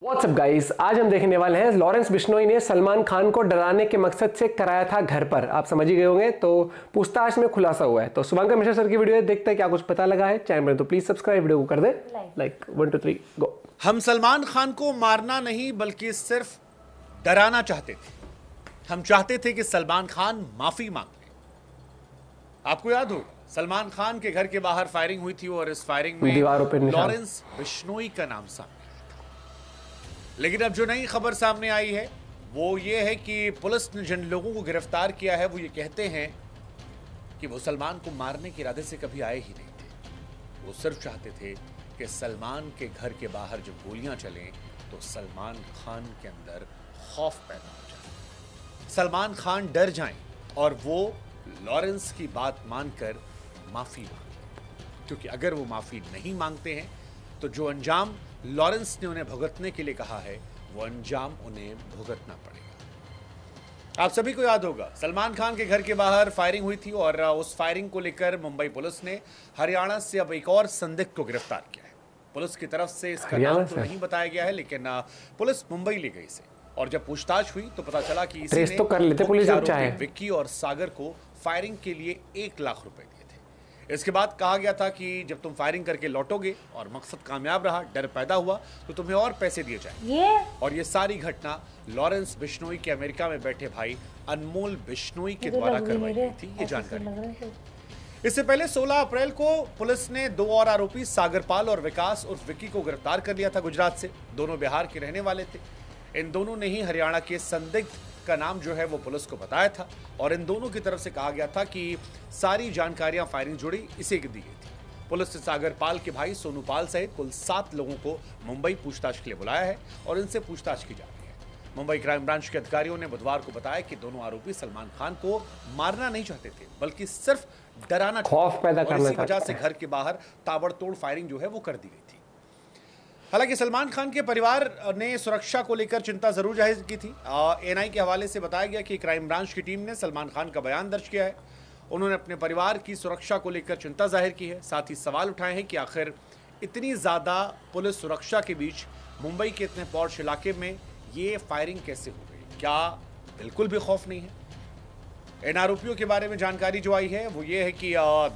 WhatsApp guys, आज हम देखने वाले हैं लॉरेंस बिश्नोई ने सलमान खान को डराने के मकसद से कराया था घर पर। आप समझ ही गए होंगे, तो पूछताछ में खुलासा हुआ है। तो शुभंकर मिश्रा सर की वीडियो देखते हैं क्या कुछ पता लगा है। चैनल में तो प्लीज सब्सक्राइब, वीडियो को कर दे लाइक। 1 2 3 गो। हम सलमान खान को मारना नहीं बल्कि सिर्फ डराना चाहते थे। हम चाहते थे कि सलमान खान माफी मांग ले। आपको याद हो सलमान खान के घर के बाहर फायरिंग हुई थी और इस फायरिंग में दीवारों पे निशान। लॉरेंस बिश्नोई का नाम सामने आया था। लेकिन अब जो नई खबर सामने आई है वो ये है कि पुलिस ने जिन लोगों को गिरफ्तार किया है वो ये कहते हैं कि वो सलमान को मारने के इरादे से कभी आए ही नहीं थे। वो सिर्फ चाहते थे कि सलमान के घर के बाहर जब गोलियां चलें तो सलमान खान के अंदर खौफ पैदा हो जाए, सलमान खान डर जाएं और वो लॉरेंस की बात मानकर माफी मांगे। क्योंकि अगर वो माफी नहीं मांगते हैं तो जो अंजाम लॉरेंस ने उन्हें भुगतने के लिए कहा है वो अंजाम उन्हें भुगतना पड़ेगा। आप सभी को याद होगा सलमान खान के घर के बाहर फायरिंग हुई थी और उस फायरिंग को लेकर मुंबई पुलिस ने हरियाणा से अब एक और संदिग्ध को गिरफ्तार किया है। पुलिस की तरफ से इसका नाम तो नहीं बताया गया है, लेकिन पुलिस मुंबई ले गई इसे और जब पूछताछ हुई तो पता चला कि इसी ने तो कर लेते पुलिस जब चाहे। विक्की और सागर को फायरिंग के लिए 1 लाख रुपए दिए थे। इसके बाद कहा गया था कि जब तुम फायरिंग करके लौटोगे और मकसद कामयाब रहा, डर पैदा हुआ तो तुम्हें और पैसे दिए जाएंगे। और ये सारी घटना लॉरेंस बिश्नोई के अमेरिका में बैठे भाई अनमोल बिश्नोई के द्वारा करवाई गई थी। ये जानकारी इससे पहले 16 अप्रैल को पुलिस ने 2 और आरोपी सागरपाल और विकास उर्फ विक्की को गिरफ्तार कर लिया था गुजरात से। दोनों बिहार के रहने वाले थे। इन दोनों ने ही हरियाणा के संदिग्ध का नाम जो है वो पुलिस को बताया था और इन दोनों की तरफ से कहा गया था कि सारी जानकारियां फायरिंग जुड़ी इसे दी गई थी। पुलिस ने सागरपाल के भाई सोनूपाल सहित कुल 7 लोगों को मुंबई पूछताछ के लिए बुलाया है और इनसे पूछताछ की जा रही है। मुंबई क्राइम ब्रांच के अधिकारियों ने बुधवार को बताया कि दोनों आरोपी सलमान खान को मारना नहीं चाहते थे बल्कि सिर्फ डराना, खौफ पैदा करना इसी वजह से घर के बाहर ताबड़तोड़ फायरिंग जो है वो कर दी गई थी। हालांकि सलमान खान के परिवार ने सुरक्षा को लेकर चिंता जरूर जाहिर की थी। एएनआई के हवाले से बताया गया कि क्राइम ब्रांच की टीम ने सलमान खान का बयान दर्ज किया है। उन्होंने अपने परिवार की सुरक्षा को लेकर चिंता जाहिर की है। साथ ही सवाल उठाए हैं कि आखिर इतनी ज्यादा पुलिस सुरक्षा के बीच मुंबई के इतने पॉश इलाके में ये फायरिंग कैसे हो गई, क्या बिल्कुल भी खौफ नहीं है? इन आरोपियों के बारे में जानकारी जो आई है वो ये है कि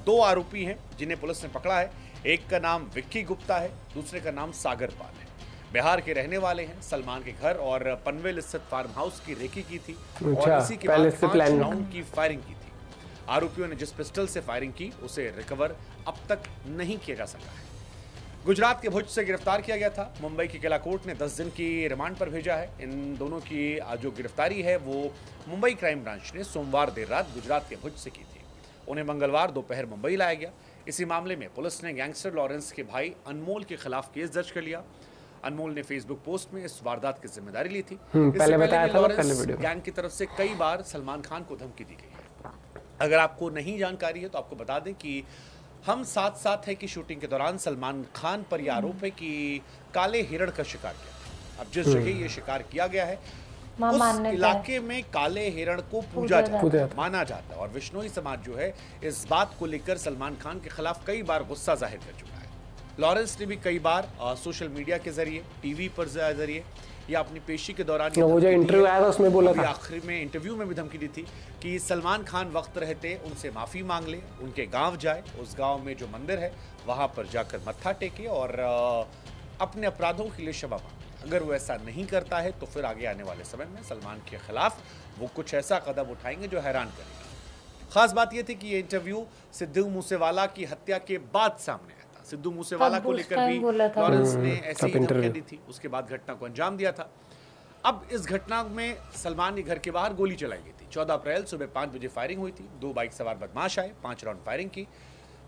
2 आरोपी हैं जिन्हें पुलिस ने पकड़ा है। एक का नाम विक्की गुप्ता है, दूसरे का नाम सागरपाल है। बिहार के रहने वाले हैं। सलमान के घर और पनवेल स्थित फार्म हाउस की रेकी की थी और इसी के बाद 5 राउंड की फायरिंग की थी। आरोपियों ने जिस पिस्टल से फायरिंग की उसे रिकवर अब तक नहीं किया जा सका है। गुजरात के भुज से गिरफ्तार किया गया था। मुंबई की किला कोर्ट ने 10 दिन की रिमांड पर भेजा है। इन दोनों की जो गिरफ्तारी है वो मुंबई क्राइम ब्रांच ने सोमवार देर रात गुजरात के भुज से की थी। उन्हें मंगलवार दोपहर मुंबई लाया गया। इसी मामले में पुलिस ने गैंगस्टर लॉरेंस के भाई अनमोल के खिलाफ केस दर्ज कर लिया। अनमोल ने फेसबुक पोस्ट में इस वारदात की जिम्मेदारी ली थी। पहले बताया था लॉरेंस गैंग की तरफ से कई बार सलमान खान को धमकी दी गई है। अगर आपको नहीं जानकारी है तो आपको बता दें कि हम साथ है कि शूटिंग के दौरान सलमान खान पर यह आरोप है कि काले हिरण का शिकार किया था। अब जिस जगह ये शिकार किया गया है उस इलाके में काले हिरण को पूजा जाता, माना जाता है और बिश्नोई समाज जो है इस बात को लेकर सलमान खान के खिलाफ कई बार गुस्सा जाहिर कर चुका है। लॉरेंस ने भी कई बार सोशल मीडिया के जरिए, टीवी पर जरिए या अपनी पेशी के दौरान वो जो इंटरव्यू आया था उसमें बोला था, आखिर में इंटरव्यू में भी धमकी दी थी कि सलमान खान वक्त रहते उनसे माफी मांग ले, उनके गांव जाए, उस गांव में जो मंदिर है वहां पर जाकर मत्था टेके और अपने अपराधों के लिए क्षमा मांगे। अगर वो ऐसा नहीं करता है तो फिर आगे आने वाले समय में सलमान के खिलाफ वो कुछ ऐसा कदम उठाएंगे जो हैरान करेगा। खास बात यह थी कि ये इंटरव्यू सिद्धू मूसेवाला की हत्या के बाद सामने आया था। सिद्धू मूसेवाला को लेकर भी लॉरेंस ने ऐसी ही धमकी दी थी। उसके बाद घटना को अंजाम दिया था। अब इस घटना में सलमान के घर के बाहर गोली चलाई गई थी। 14 अप्रैल सुबह 5 बजे फायरिंग हुई थी। 2 बाइक सवार बदमाश आए, 5 राउंड फायरिंग की।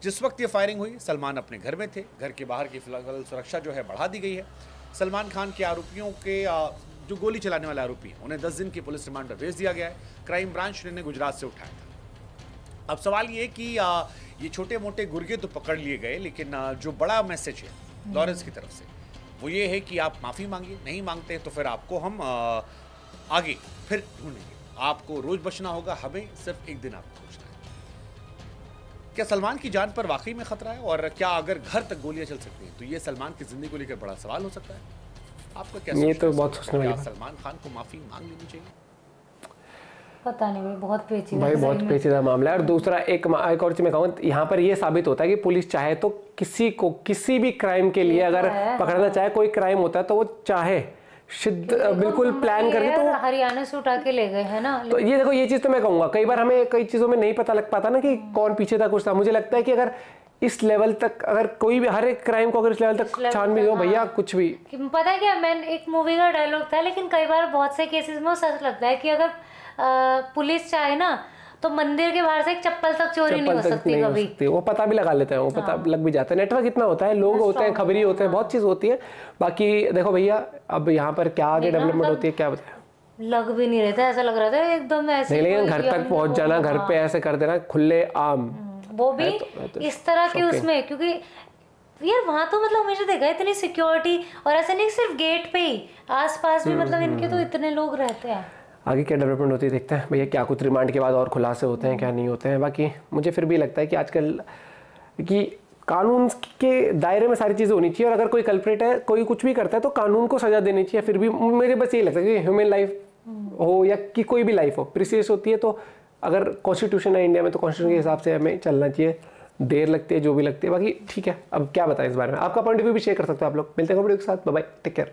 जिस वक्त ये फायरिंग हुई सलमान अपने घर में थे। घर के बाहर की फिलहाल सुरक्षा जो है बढ़ा दी गई है। सलमान खान के आरोपियों के जो गोली चलाने वाले आरोपी हैं उन्हें 10 दिन की पुलिस रिमांड पर भेज दिया गया है। क्राइम ब्रांच ने गुजरात से उठाया था। अब सवाल ये कि ये छोटे मोटे गुर्गे तो पकड़ लिए गए, लेकिन जो बड़ा मैसेज है लॉरेंस की तरफ से वो ये है कि आप माफी मांगिए, नहीं मांगते तो फिर आपको हम आगे फिर ढूंढेंगे। आपको रोज बचना होगा, हमें सिर्फ एक दिन आपको खोजना है। क्या सलमान की जान पर वाकई में खतरा है और क्या अगर घर तक गोलियां चल सकती हैं तो ये सलमान की जिंदगी को लेकर बड़ा सवाल हो सकता है। आपका क्या ये सोचना तो है? बहुत सोचने वाली क्या बात। सलमान खान को माफी मांग लेनी चाहिए? पता नहीं भाई, बहुत पेचीदा भाई है बहुत सही में। पेचीदा मामला है। और दूसरा एक और चीज मैं कहूँ, यहाँ पर ये साबित होता है कि पुलिस चाहे तो किसी को किसी भी क्राइम के लिए ये तो अगर है, पकड़ना चाहे, कोई क्राइम होता है तो वो चाहे बिल्कुल प्लान करके तो हरियाणा से उठा के ले गए है ना। तो ये देखो, ये चीज तो मैं कहूंगा, कई बार हमें कई चीजों में नहीं पता लग पाता ना कि कौन पीछे था कुछ था। मुझे लगता है कि अगर इस लेवल तक, अगर कोई भी हर एक क्राइम को अगर इस लेवल तक छानबीन हो भैया, कुछ भी पता है क्या, मैं एक मूवी का डायलॉग था, लेकिन कई बार बहुत से केसेस में वो सच लगता है कि अगर पुलिस चाहे ना तो मंदिर के बाहर से एक चप्पल तक चोरी नहीं हो सकती नहीं हो कभी। सकती। वो पता भी लगा लेते हैं, वो पता लग भी जाता है। नेटवर्क इतना होता है, लोग होते हैं, खबरी होते हैं, बहुत चीज होती है। बाकी देखो भैया, अब यहाँ पर क्या आगे डेवलपमेंट होती है क्या बताए। लग भी नहीं रहे थे, ऐसा लग रहा था एकदम ऐसे नहीं, लेकिन घर तक पहुंच जाना, घर पे ऐसे कर देना खुले आम, वो भी तो इस तरह की उसमें, क्योंकि यार वहां तो मतलब हमेशा देखा है इतनी सिक्योरिटी, और ऐसे नहीं सिर्फ गेट पे ही, आसपास भी मतलब इनके तो इतने लोग रहते हैं। आगे क्या डेवलपमेंट होती है देखते हैं भैया, क्या कुछ रिमांड के बाद और खुलासे होते हैं क्या नहीं होते हैं। बाकी मुझे फिर भी लगता है कि आजकल कि कानून के दायरे में सारी चीज़ें होनी चाहिए, और अगर कोई कल्प्रेट है, कोई कुछ भी करता है तो कानून को सजा देनी चाहिए। फिर भी मुझे बस यही लगता है कि ह्यूमन लाइफ हो या कि कोई भी लाइफ हो प्रीसियस होती है, तो अगर कॉन्स्टिट्यूशन है इंडिया में तो कॉन्स्टिट्यूशन के हिसाब से हमें चलना चाहिए। देर लगती है जो भी लगती है, बाकी ठीक है। अब क्या बताएं इस बारे में, आपका पॉइंट ऑफ व्यू भी शेयर कर सकते हो आप लोग। मिलते हैं वीडियो के साथ, बाय बाय, टेक केयर।